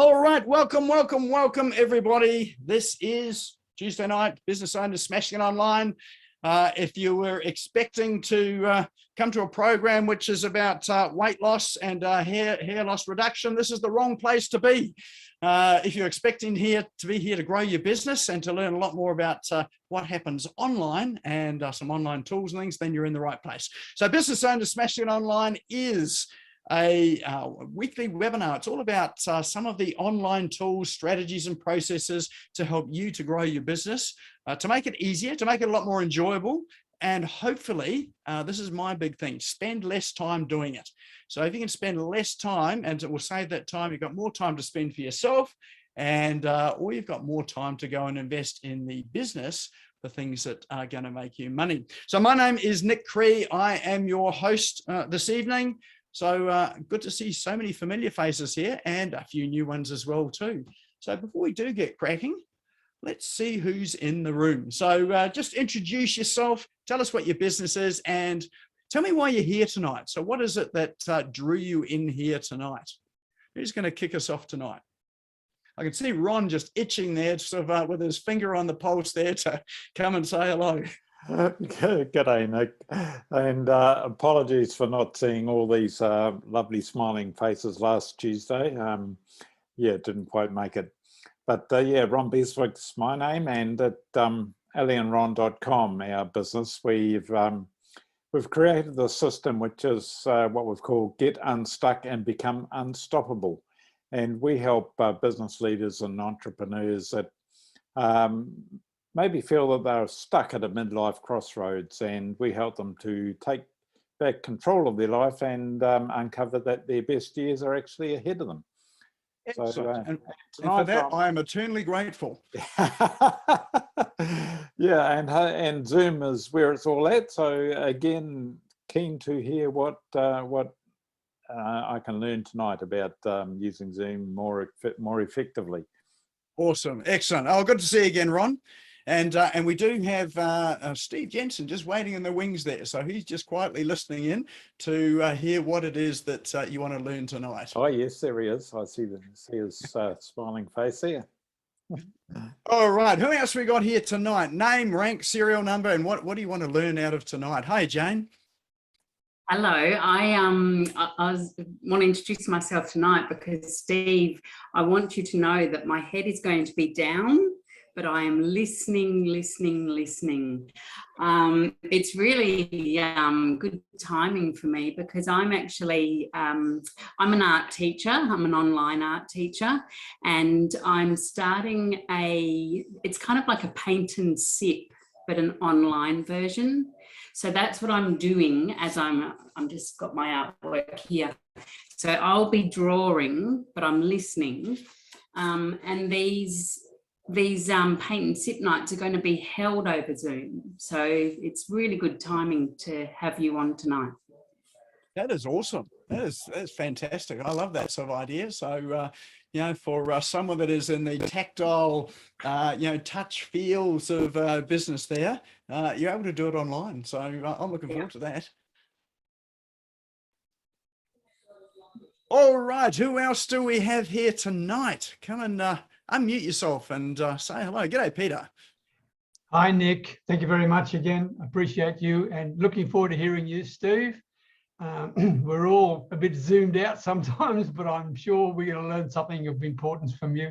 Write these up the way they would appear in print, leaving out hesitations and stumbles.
All right, welcome, everybody. This is Tuesday night, Business Owners Smashing It Online. If you were expecting to come to a program which is about weight loss and hair loss reduction, this is the wrong place to be. If you're expecting to be here to grow your business and to learn a lot more about what happens online and some online tools and things, then you're in the right place. So Business Owners Smashing It Online is a weekly webinar. It's all about some of the online tools, strategies, and processes to help you to grow your business, to make it easier, to make it a lot more enjoyable. And hopefully, this is my big thing, spend less time doing it. So if you can spend less time, and it will save that time, you've got more time to spend for yourself, and or you've got more time to go and invest in the business for things that are going to make you money. So my name is Nick Cree. I am your host this evening. So good to see so many familiar faces here and a few new ones as well too. So before we do get cracking, let's see who's in the room. So just introduce yourself, tell us what your business is, and tell me why you're here tonight. So what is it that drew you in here tonight? Who's going to kick us off tonight? I can see Ron just itching there, sort of with his finger on the pulse there to come and say hello. G'day, Nick, and apologies for not seeing all these lovely smiling faces last Tuesday. Yeah, didn't quite make it. But yeah, Ron Beswick's my name, and at aliandron.com, our business, we've created the system which is what we've called Get Unstuck and Become Unstoppable. And we help business leaders and entrepreneurs that maybe feel that they're stuck at a midlife crossroads, and we help them to take back control of their life and uncover that their best years are actually ahead of them. So, and for that, I am eternally grateful. Yeah, and Zoom is where it's all at. So again, keen to hear what I can learn tonight about using Zoom more effectively. Awesome, excellent. Oh, good to see you again, Ron. And we do have Steve Jensen just waiting in the wings there. So he's just quietly listening in to hear what it is that you want to learn tonight. Oh, yes, there he is. I see his smiling face there. All right. Who else we got here tonight? Name, rank, serial number, and what do you want to learn out of tonight? Hi, Jane. Hello, I want to introduce myself tonight because, Steve, I want you to know that my head is going to be down, but I am listening. It's really good timing for me because I'm actually, I'm an art teacher. I'm an online art teacher, and I'm starting it's kind of like a paint and sip, but an online version. So that's what I'm doing as I'm just got my artwork here. So I'll be drawing, but I'm listening. And these paint and sip nights are going to be held over Zoom. So it's really good timing to have you on tonight. That is awesome. That's fantastic. I love that sort of idea. So, you know, for someone that is in the tactile, touch feels of business there, you're able to do it online. So I'm looking forward to that. All right. Who else do we have here tonight? Come and unmute yourself and say hello. G'day, Peter. Hi, Nick. Thank you very much again. Appreciate you and looking forward to hearing you, Steve. We're all a bit zoomed out sometimes, but I'm sure we're going to learn something of importance from you.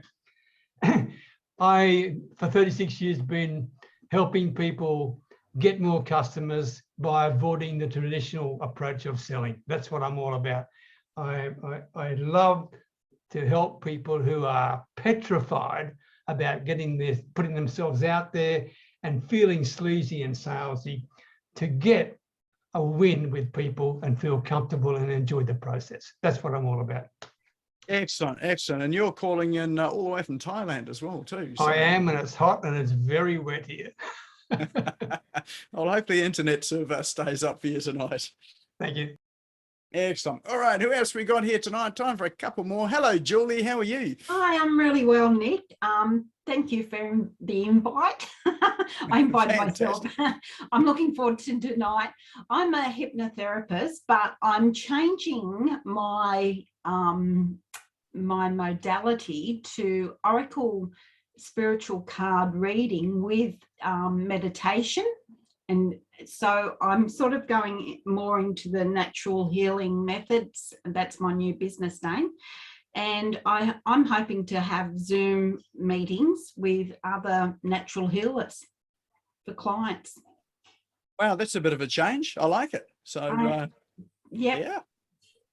I, for 36 years, been helping people get more customers by avoiding the traditional approach of selling. That's what I'm all about. I love to help people who are petrified about putting themselves out there and feeling sleazy and salesy to get a win with people and feel comfortable and enjoy the process. That's what I'm all about. Excellent, excellent. And you're calling in all the way from Thailand as well too. So. I am, and it's hot and it's very wet here. Well, hopefully the internet sort of stays up for you tonight. Thank you. Excellent. All right, who else we got here tonight? Time for a couple more. Hello, Julie. How are you? Hi, I'm really well, Nick. Thank you for the invite. I invited myself. I'm looking forward to tonight. I'm a hypnotherapist, but I'm changing my my modality to Oracle spiritual card reading with meditation. And so I'm sort of going more into the natural healing methods. That's my new business name. And I'm hoping to have Zoom meetings with other natural healers for clients. Wow, that's a bit of a change. I like it. So,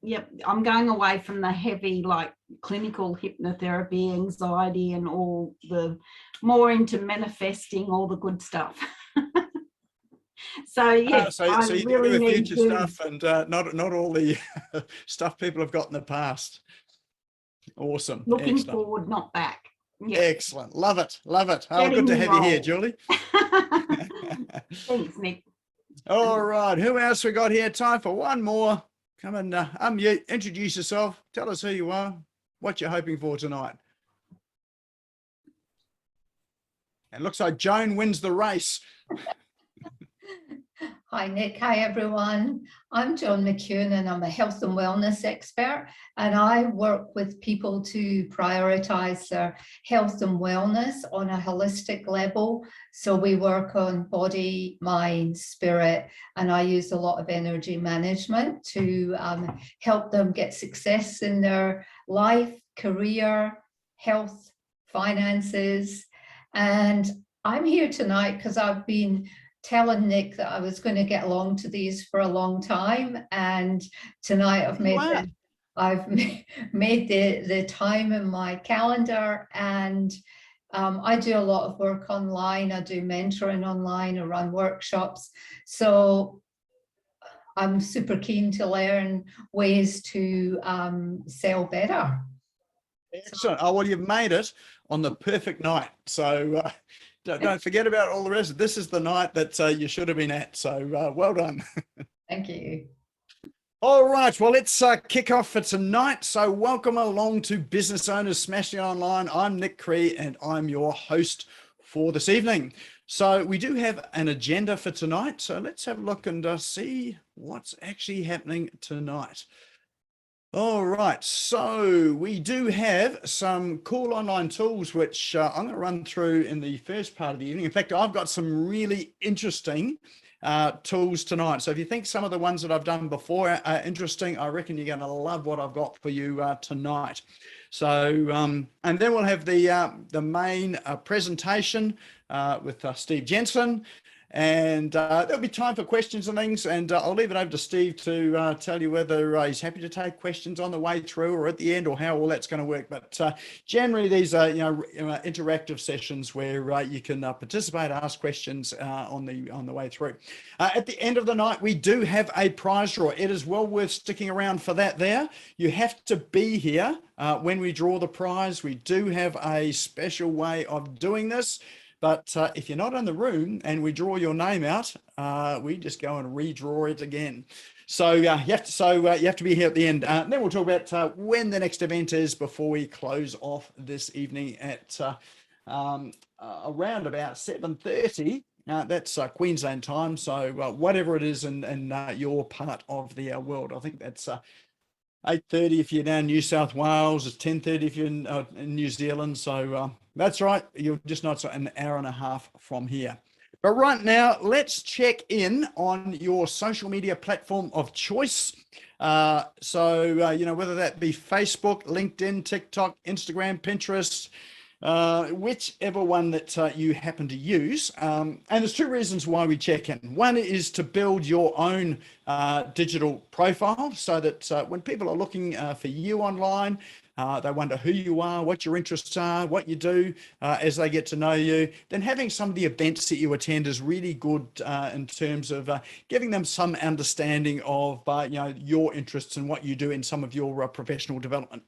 Yep. I'm going away from the heavy, like clinical hypnotherapy, anxiety, and all the more into manifesting all the good stuff. So yeah, so I you really do the need future to, stuff and not all the stuff people have got in the past. Awesome. looking Excellent. forward, not back. Yeah. Excellent. Love it. Love it. Oh, Getting good to me have you here, rolled. Julie. Thanks, Nick. All right. Who else we got here? Time for one more. Come and unmute, introduce yourself. Tell us who you are, what you're hoping for tonight. And looks like Joan wins the race. Hi, Nick. Hi, everyone. I'm Joan McEwen, and I'm a health and wellness expert. And I work with people to prioritize their health and wellness on a holistic level. So we work on body, mind, spirit, and I use a lot of energy management to help them get success in their life, career, health, finances. And I'm here tonight because I've been telling Nick that I was going to get along to these for a long time, and tonight I've made the time in my calendar. And I do a lot of work online. I do mentoring online. I run workshops, so I'm super keen to learn ways to sell better. Excellent. Oh, well, you've made it on the perfect night. So don't forget about all the rest. This is the night that you should have been at. So well done. Thank you. All right. Well, let's kick off for tonight. So welcome along to Business Owners Smashing It Online. I'm Nick Cree and I'm your host for this evening. So we do have an agenda for tonight. So let's have a look and see what's actually happening tonight. All right, so we do have some cool online tools, which I'm going to run through in the first part of the evening. In fact, I've got some really interesting tools tonight. So if you think some of the ones that I've done before are interesting, I reckon you're going to love what I've got for you tonight. So, and then we'll have the main presentation with Steve Jensen. And there'll be time for questions and things, and I'll leave it over to Steve to tell you whether he's happy to take questions on the way through or at the end, or how all that's going to work. But generally, these are interactive sessions where you can participate, ask questions on the way through. At the end of the night, we do have a prize draw. It is well worth sticking around for that. There, you have to be here when we draw the prize. We do have a special way of doing this. But if you're not in the room and we draw your name out, we just go and redraw it again. So you have to be here at the end. Then we'll talk about when the next event is before we close off this evening at around about 7:30. That's Queensland time. So whatever it is in your part of the world, I think that's 8:30 if you're down New South Wales. It's 10:30 if you're in New Zealand. So that's right. You're just not an hour and a half from here. But right now, let's check in on your social media platform of choice. Whether that be Facebook, LinkedIn, TikTok, Instagram, Pinterest, whichever one that you happen to use. And there's two reasons why we check in. One is to build your own digital profile so that when people are looking for you online, they wonder who you are, what your interests are, what you do as they get to know you. Then having some of the events that you attend is really good in terms of giving them some understanding of your interests and what you do in some of your professional development.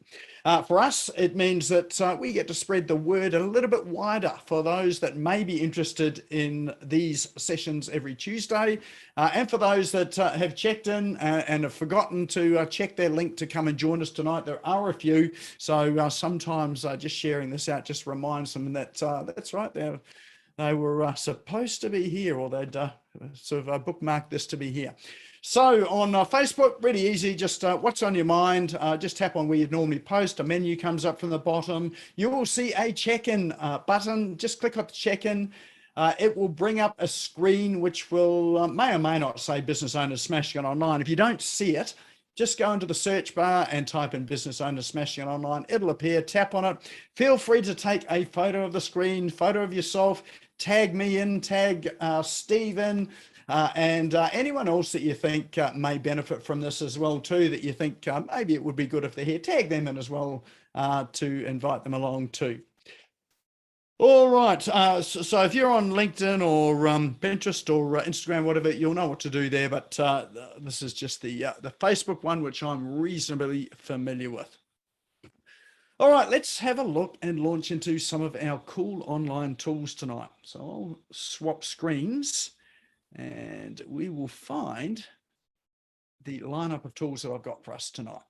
For us, it means that we get to spread the word a little bit wider for those that may be interested in these sessions every Tuesday. And for those that have checked in and have forgotten to check their link to come and join us tonight, there are a few. So sometimes just sharing this out just reminds them that that's right, they were supposed to be here, or they'd sort of bookmarked this to be here. So on Facebook, really easy, just what's on your mind, just tap on where you'd normally post, a menu comes up from the bottom. You will see a check-in button, just click on the check-in. It will bring up a screen which will may or may not say Business Owners Smashing It Online. If you don't see it, just go into the search bar and type in Business Owners Smashing It Online. It'll appear, tap on it. Feel free to take a photo of the screen, photo of yourself, tag me in, tag Stephen, and anyone else that you think may benefit from this as well too, that you think maybe it would be good if they're here, tag them in as well to invite them along too. All right, so if you're on LinkedIn or Pinterest or Instagram, whatever, you'll know what to do there, but this is just the Facebook one, which I'm reasonably familiar with. All right, let's have a look and launch into some of our cool online tools tonight. So I'll swap screens and we will find the lineup of tools that I've got for us tonight.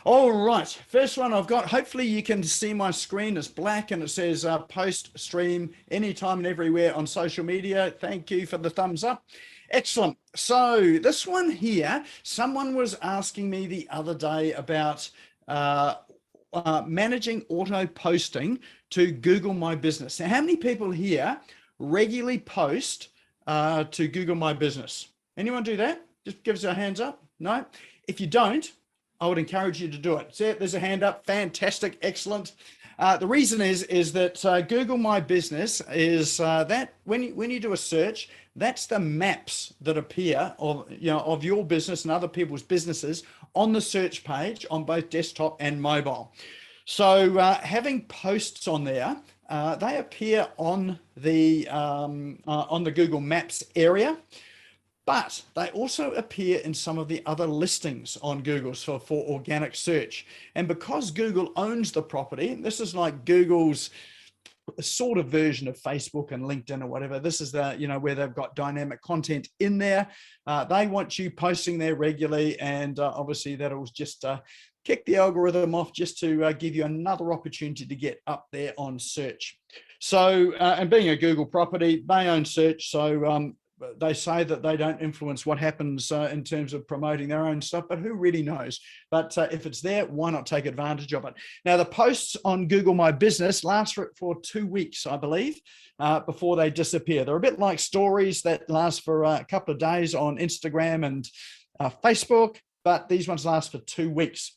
All right, first one I've got, hopefully you can see my screen, it's black and it says PostStream anytime and everywhere on social media. Thank you for the thumbs up. Excellent. So this one here, someone was asking me the other day about managing auto posting to Google My Business. Now, how many people here regularly post to Google My Business? Anyone do that? Just give us a hands up. No? If you don't, I would encourage you to do it. See, there's a hand up. Fantastic. Excellent. The reason is that Google My Business is that when you do a search, that's the maps that appear of your business and other people's businesses on the search page on both desktop and mobile. So having posts on there, they appear on the Google Maps area, but they also appear in some of the other listings on Google for organic search. And because Google owns the property, this is like Google's sort of version of Facebook and LinkedIn or whatever. This is the, where they've got dynamic content in there. They want you posting there regularly. And obviously that'll just kick the algorithm off just to give you another opportunity to get up there on search. So, and being a Google property, they own search. So they say that they don't influence what happens in terms of promoting their own stuff, but who really knows? But if it's there, why not take advantage of it? Now, the posts on Google My Business last for 2 weeks, I believe, before they disappear. They're a bit like stories that last for a couple of days on Instagram and Facebook, but these ones last for 2 weeks.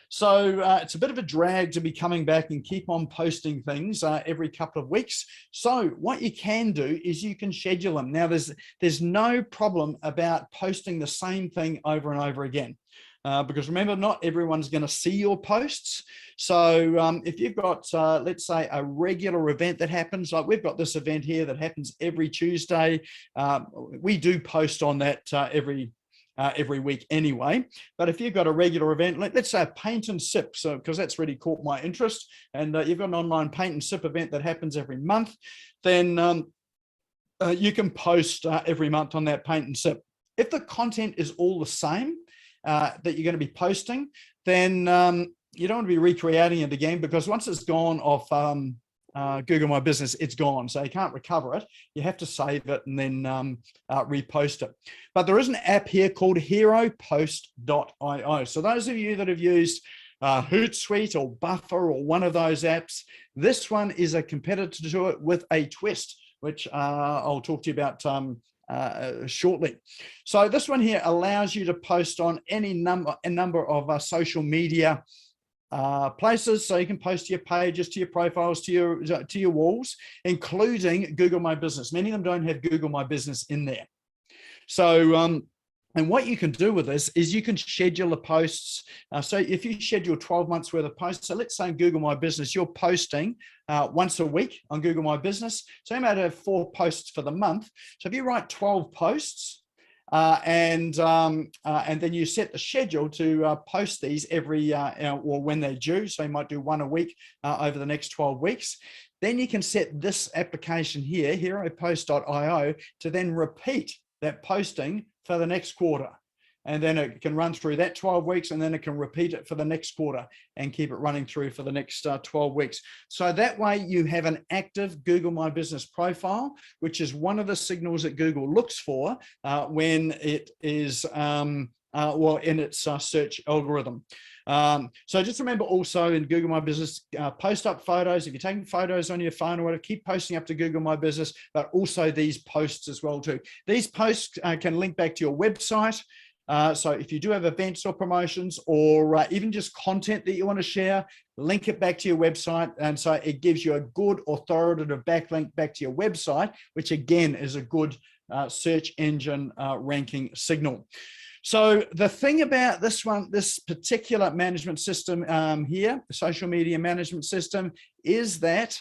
So it's a bit of a drag to be coming back and keep on posting things every couple of weeks. So what you can do is you can schedule them. Now, there's no problem about posting the same thing over and over again. Because remember, not everyone's going to see your posts. So if you've got, let's say, a regular event that happens, like we've got this event here that happens every Tuesday. We do post on that every week anyway. But if you've got a regular event, let's say a paint and sip, so because that's really caught my interest, and you've got an online paint and sip event that happens every month, then you can post every month on that paint and sip. If the content is all the same that you're going to be posting, then you don't want to be recreating it again, because once it's gone off Google My Business, it's gone. So you can't recover it. You have to save it and then repost it. But there is an app here called HeroPost.io. So those of you that have used Hootsuite or Buffer or one of those apps, this one is a competitor to it with a twist, which I'll talk to you about shortly. So this one here allows you to post on a number of social media places. So you can post to your pages, to your profiles, to your walls, including Google My Business. Many of them don't have Google My Business in there. So and what you can do with this is you can schedule the posts. So if you schedule 12 months worth of posts, so let's say in Google My Business, you're posting once a week on Google My Business. So you might have 4 posts for the month. So if you write 12 posts, and then you set the schedule to post these every or when they're due. So you might do 1 a week over the next 12 weeks. Then you can set this application here, HeroPost.io, to then repeat that posting for the next quarter. and then it can run through that 12 weeks, and then it can repeat it for the next quarter and keep it running through for the next 12 weeks. So that way you have an active Google My Business profile, which is one of the signals that Google looks for when it is well, in its search algorithm. So just remember also in Google My Business, post up photos. If you're taking photos on your phone or whatever, keep posting up to Google My Business, but also these posts as well too. These posts can link back to your website. So if you do have events or promotions, or even just content that you want to share, link it back to your website. And so it gives you a good authoritative backlink back to your website, which again is a good search engine ranking signal. So the thing about this one, this particular management system here, the social media management system, is that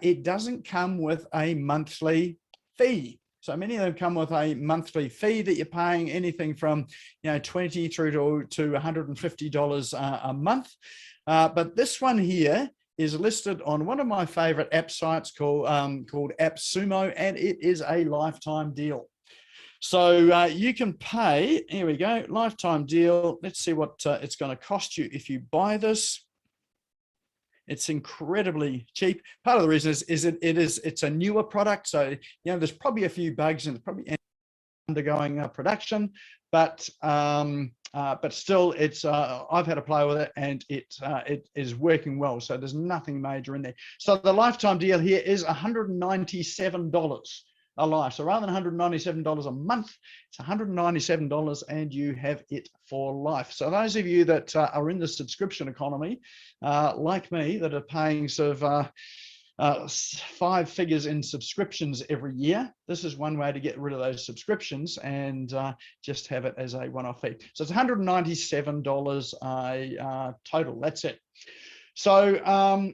it doesn't come with a monthly fee. So many of them come with a monthly fee that you're paying anything from, you know, $20 through to $150 a month. But this one here is listed on one of my favorite app sites called AppSumo, and it is a lifetime deal. So you can pay, here we go, lifetime deal. Let's see what it's going to cost you if you buy this. It's incredibly cheap. Part of the reason is it's a newer product. So, you know, there's probably a few bugs and it's probably undergoing production, but still it's, I've had a play with it and it is working well. So there's nothing major in there. So the lifetime deal here is $197 a life. So rather than $197 a month, it's $197 and you have it for life. So those of you that are in the subscription economy, like me, that are paying sort of 5 figures in subscriptions every year, this is one way to get rid of those subscriptions and just have it as a one-off fee. So it's $197 total. That's it. So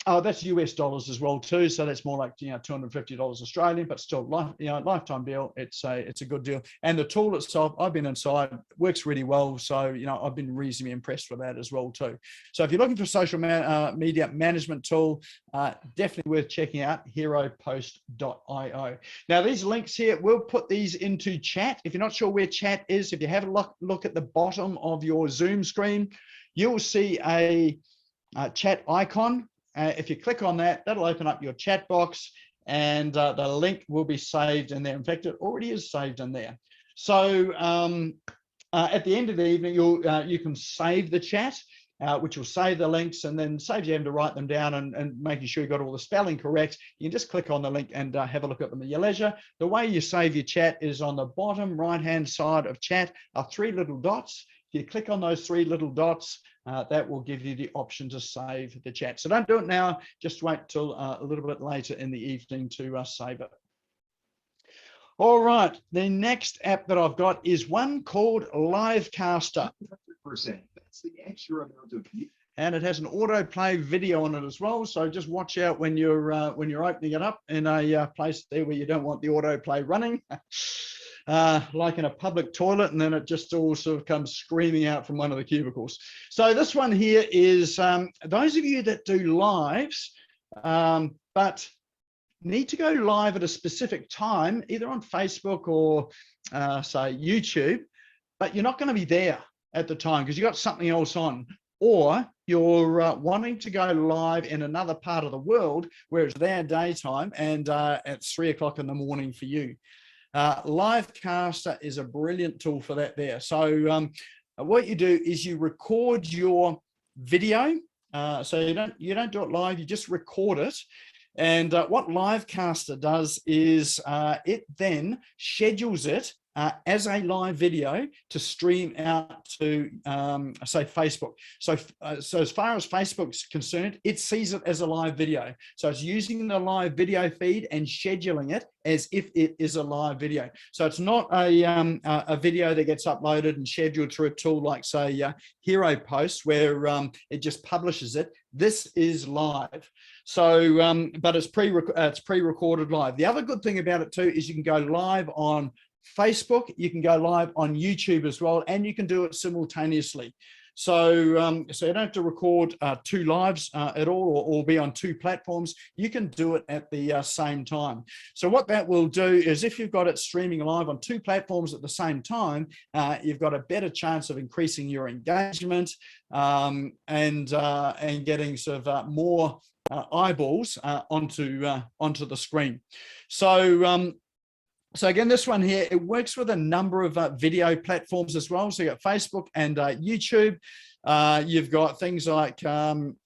oh, that's US dollars as well too. So that's more like, you know, $250 Australian, but still, lifetime deal. It's a good deal. And the tool itself, I've been inside, works really well. So, you know, I've been reasonably impressed with that as well too. So if you're looking for a social media management tool, definitely worth checking out, heropost.io. Now these links here, we'll put these into chat. If you're not sure where chat is, if you have a look at the bottom of your Zoom screen, you'll see a chat icon. If you click on that, that'll open up your chat box and the link will be saved in there. In fact, it already is saved in there. So at the end of the evening, you can save the chat, which will save the links, and then saves you having to write them down and making sure you got all the spelling correct. You can just click on the link and have a look at them at your leisure. The way you save your chat is on the bottom right-hand side of chat are 3 little dots. If you click on those 3 little dots, that will give you the option to save the chat. So don't do it now, just wait till a little bit later in the evening to save it. All right, the next app that I've got is one called Livecaster. 100%. That's the extra amount of, and it has an autoplay video on it as well. So just watch out when you're opening it up in a place there where you don't want the autoplay running. Like in a public toilet, and then it just all sort of comes screaming out from one of the cubicles. So this one here is those of you that do lives, but need to go live at a specific time, either on Facebook or say YouTube, but you're not going to be there at the time because you've got something else on, or you're wanting to go live in another part of the world where it's their daytime and it's 3 o'clock in the morning for you. Livecaster is a brilliant tool for that there. So what you do is you record your video. So you don't do it live, you just record it. And what Livecaster does is it then schedules it as a live video to stream out to say Facebook. So as far as Facebook's concerned, it sees it as a live video. So it's using the live video feed and scheduling it as if it is a live video. So it's not a video that gets uploaded and scheduled through a tool like say Hero Post where it just publishes it. This is live. So but it's pre-recorded live. The other good thing about it too is you can go live on Facebook, you can go live on YouTube as well, and you can do it simultaneously. So, so you don't have to record 2 lives at all, or be on 2 platforms. You can do it at the same time. So what that will do is, if you've got it streaming live on 2 platforms at the same time, you've got a better chance of increasing your engagement and getting sort of more eyeballs onto the screen. So so again, this one here, it works with a number of video platforms as well. So you got Facebook and YouTube. You've got things like Ustream,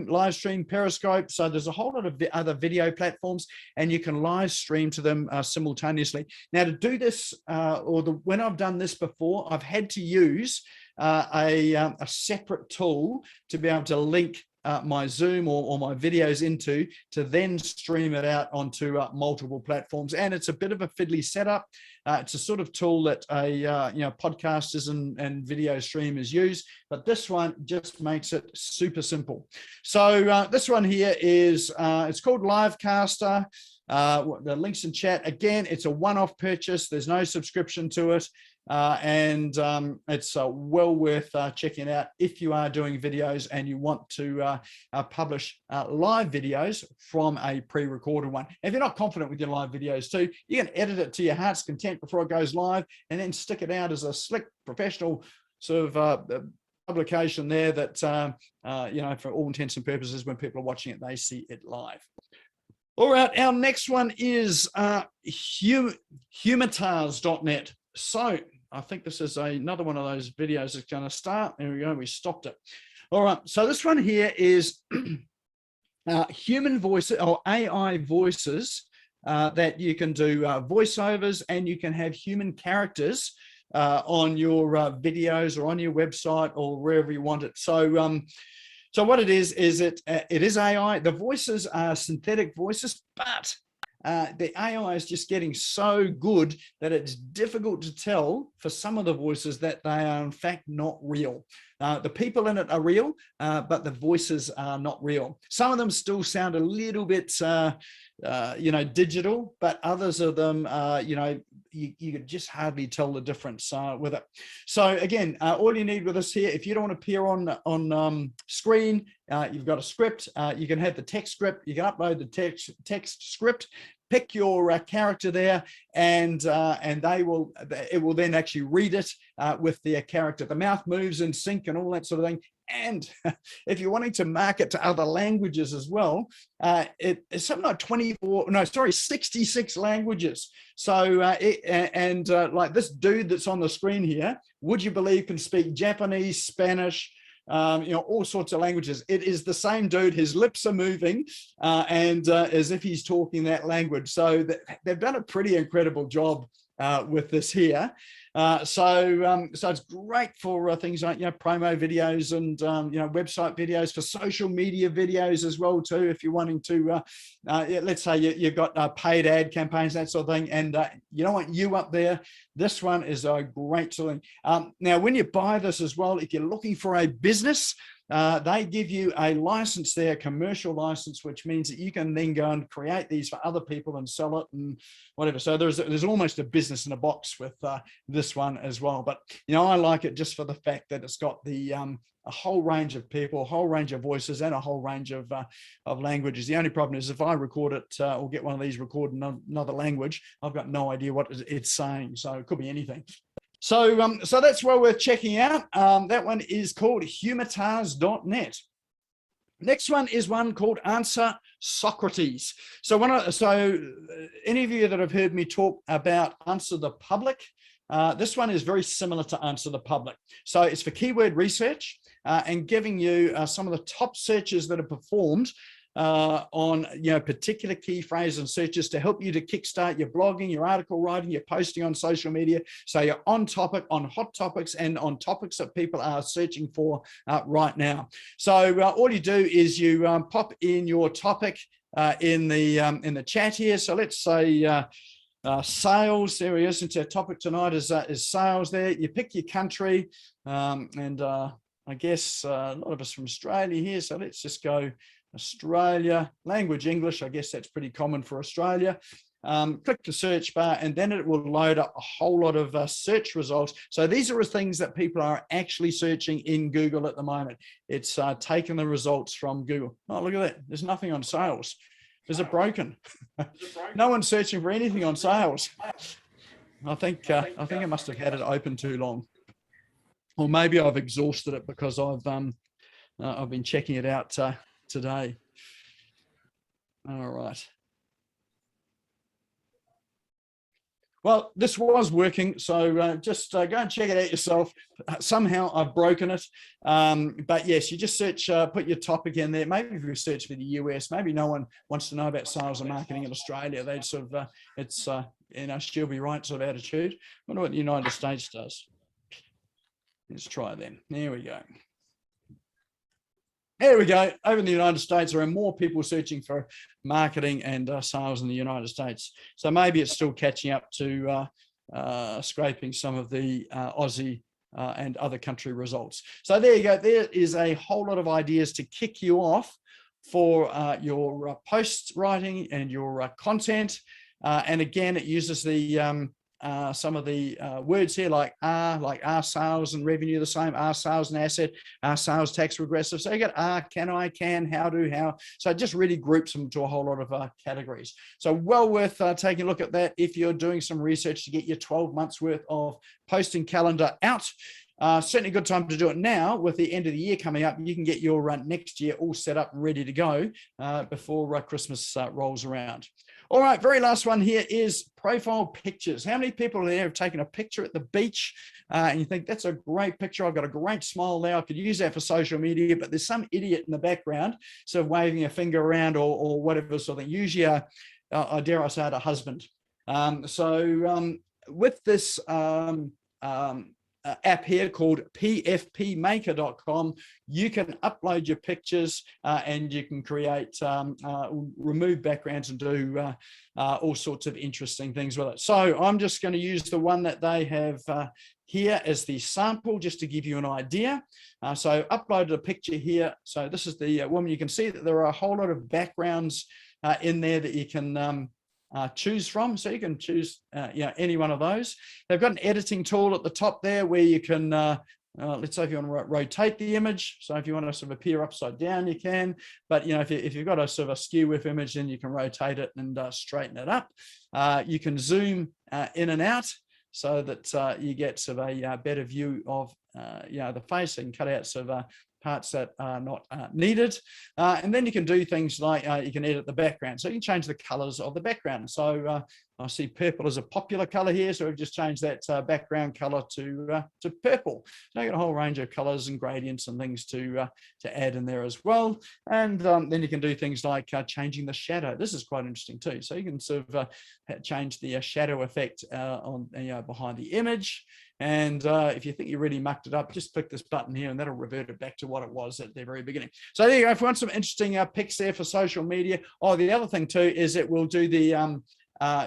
Livestream, Periscope. So there's a whole lot of other video platforms, and you can live stream to them simultaneously. Now, to do this, when I've done this before, I've had to use a separate tool to be able to link my Zoom or my videos into, to then stream it out onto multiple platforms. And it's a bit of a fiddly setup. It's a sort of tool that podcasters and video streamers use, but this one just makes it super simple. So this one here is, it's called Livecaster. The link's in chat. Again, it's a one-off purchase. There's no subscription to it. And it's well worth checking out if you are doing videos and you want to publish live videos from a pre-recorded one. If you're not confident with your live videos too, you can edit it to your heart's content before it goes live, and then stick it out as a slick professional sort of publication there that, for all intents and purposes, when people are watching it, they see it live. All right, our next one is humatars.net. So I think this is another one of those videos that's going to start. There we go, we stopped it. All right, so this one here is human voices or AI voices that you can do voiceovers, and you can have human characters on your videos or on your website or wherever you want it. So so what it is it is AI. The voices are synthetic voices, but the AI is just getting so good that it's difficult to tell for some of the voices that they are in fact not real. The people in it are real, but the voices are not real. Some of them still sound a little bit, digital, but others of them, you could just hardly tell the difference with it. So again, all you need with this here, if you don't want to appear on screen, you've got a script. You can have the text script. You can upload the text script. Pick your character there, and it will then actually read it with their character. The mouth moves in sync and all that sort of thing. And if you're wanting to market to other languages as well, it's something like 66 languages. So like this dude that's on the screen here, would you believe, can speak Japanese, Spanish, all sorts of languages. It is the same dude. His lips are moving and as if he's talking that language. So they've done a pretty incredible job with this here. So it's great for things like promo videos and website videos, for social media videos as well too. If you're wanting to, let's say you've got paid ad campaigns, that sort of thing, and you don't want you up there, this one is a great thing. Now, when you buy this as well, if you're looking for a business, they give you a license there, a commercial license, which means that you can then go and create these for other people and sell it and whatever. So there's almost a business in a box with this one as well. But I like it just for the fact that it's got the a whole range of people, a whole range of voices, and a whole range of languages. The only problem is if I record it or get one of these recorded in another language, I've got no idea what it's saying. So it could be anything. So so that's well worth checking out. That one is called humatars.net. Next one is one called Answer Socrates. So any of you that have heard me talk about Answer the Public, this one is very similar to Answer the Public. So it's for keyword research and giving you some of the top searches that are performed on particular key phrases and searches to help you to kickstart your blogging, your article writing, your posting on social media. So you're on topic, on hot topics, and on topics that people are searching for right now. So all you do is you pop in your topic in the chat here. So let's say sales. There he is. Since our topic tonight is sales, there you pick your country, and I guess a lot of us from Australia here. So let's just go Australia, language English. I guess that's pretty common for Australia. click the search bar, and then it will load up a whole lot of search results. So these are things that people are actually searching in Google at the moment. It's taking the results from Google. Oh, look at that. There's nothing on sales. Is it broken? No one's searching for anything on sales. I think I must have had it open too long, or maybe I've exhausted it because I've been checking it out today. All right. Well, this was working, so just go and check it out yourself. Somehow I've broken it, but yes, you just search, put your topic in there. Maybe if you search for the US, maybe no one wants to know about sales and marketing in Australia. They'd sort of, it's she'll be right sort of attitude. I wonder what the United States does. Let's try them. There we go. There we go. Over in the United States, there are more people searching for marketing and sales in the United States. So maybe it's still catching up to scraping some of the Aussie and other country results. So there you go. There is a whole lot of ideas to kick you off for your post writing and your content. And again, it uses the some of the words here like are sales and revenue the same, are sales and asset, are sales tax regressive. So you got can, how do, how. So it just really groups them to a whole lot of categories. So well worth taking a look at that if you're doing some research to get your 12 months worth of posting calendar out. Certainly a good time to do it now with the end of the year coming up. You can get your next year all set up and ready to go before Christmas rolls around. All right, very last one here is profile pictures. How many people there have taken a picture at the beach and you think that's a great picture? I've got a great smile there. I could use that for social media, but there's some idiot in the background sort of waving a finger around or whatever sort of thing. Usually, dare I say it, a husband. With this app here called pfpmaker.com, you can upload your pictures and you can create, remove backgrounds and do all sorts of interesting things with it. So I'm just going to use the one that they have here as the sample just to give you an idea. So uploaded a picture here. So this is the woman. You can see that there are a whole lot of backgrounds in there that you can choose from. So you can choose any one of those. They've got an editing tool at the top there where you can let's say if you want to rotate the image. So if you want to sort of appear upside down, you can, but if you've got a sort of a skew width image, then you can rotate it and straighten it up. You can zoom in and out so that you get sort of a better view of the face. So you can cut out sort of parts that are not needed. And then you can do things like you can edit the background. So you can change the colors of the background. So I see purple as a popular color here. So we've just changed that background color to purple. So you got a whole range of colors and gradients and things to add in there as well. And then you can do things like changing the shadow. This is quite interesting too. So you can sort of change the shadow effect on behind the image. And if you think you really mucked it up, just click this button here and that'll revert it back to what it was at the very beginning. So there you go. If you want some interesting pics there for social media. Oh, the other thing too is it will do the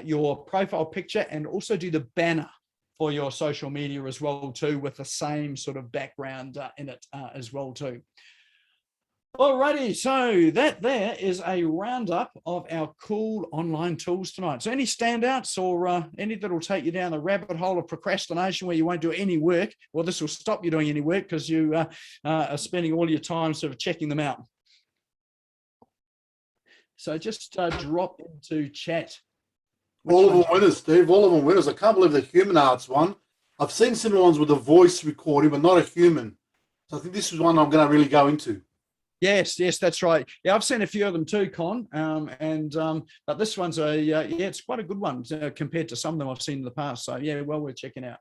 your profile picture and also do the banner for your social media as well too, with the same sort of background in it as well too. Alrighty, so that there is a roundup of our cool online tools tonight. So any standouts or any that'll take you down the rabbit hole of procrastination where you won't do any work? Well, this will stop you doing any work because you are spending all your time sort of checking them out. So just drop into chat. All of them winners, Steve. All of them winners. I can't believe the human arts one. I've seen similar ones with a voice recording, but not a human. So I think this is one I'm going to really go into. Yes, that's right. Yeah, I've seen a few of them too, Con. But this one's it's quite a good one compared to some of them I've seen in the past. So yeah, well worth checking out.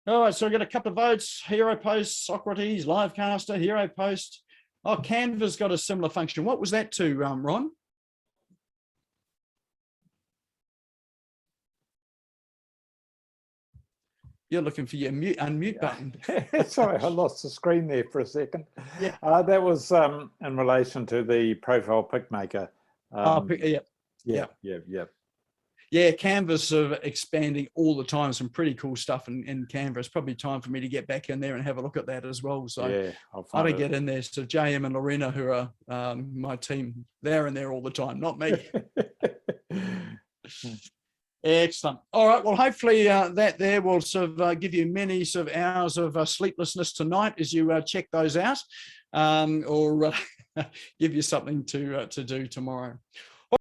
All right, so I got a couple of votes. Hero Post, Socrates, Livecaster, Hero Post. Oh, Canva's got a similar function. What was that to, Ron? You're looking for your unmute button. Sorry, I lost the screen there for a second. Yeah. That was in relation to the profile pic maker. Yeah. Yeah, Canva's sort of expanding all the time. Some pretty cool stuff in Canva. It's probably time for me to get back in there and have a look at that as well. So yeah, I don't get in there. So JM and Lorena, who are my team, they're in there all the time, not me. Excellent. All right. Well, hopefully that there will sort of give you many sort of hours of sleeplessness tonight as you check those out, or give you something to do tomorrow.